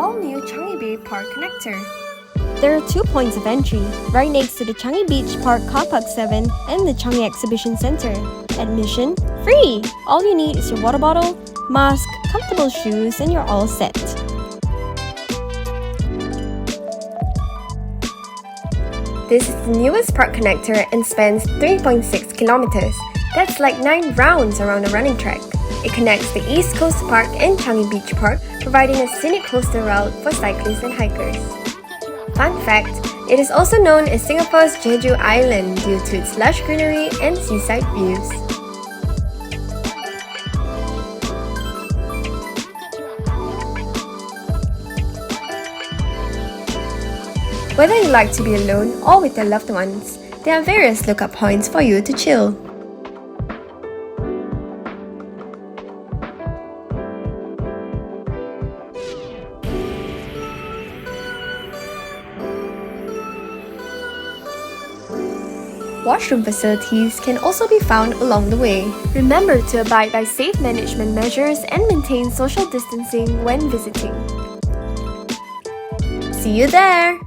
all-new Changi Bay Park Connector. There are 2 points of entry, right next to the Changi Beach Park Car Park 7 and the Changi Exhibition Center. Admission free! All you need is your water bottle, mask, comfortable shoes, and you're all set. This is the newest park connector and spans 3.6 kilometers. That's like 9 rounds around a running track. It connects the East Coast Park and Changi Beach Park, providing a scenic coastal route for cyclists and hikers. Fun fact, it is also known as Singapore's Jeju Island due to its lush greenery and seaside views. Whether you like to be alone or with your loved ones, there are various lookup points for you to chill. Washroom facilities can also be found along the way. Remember to abide by safe management measures and maintain social distancing when visiting. See you there!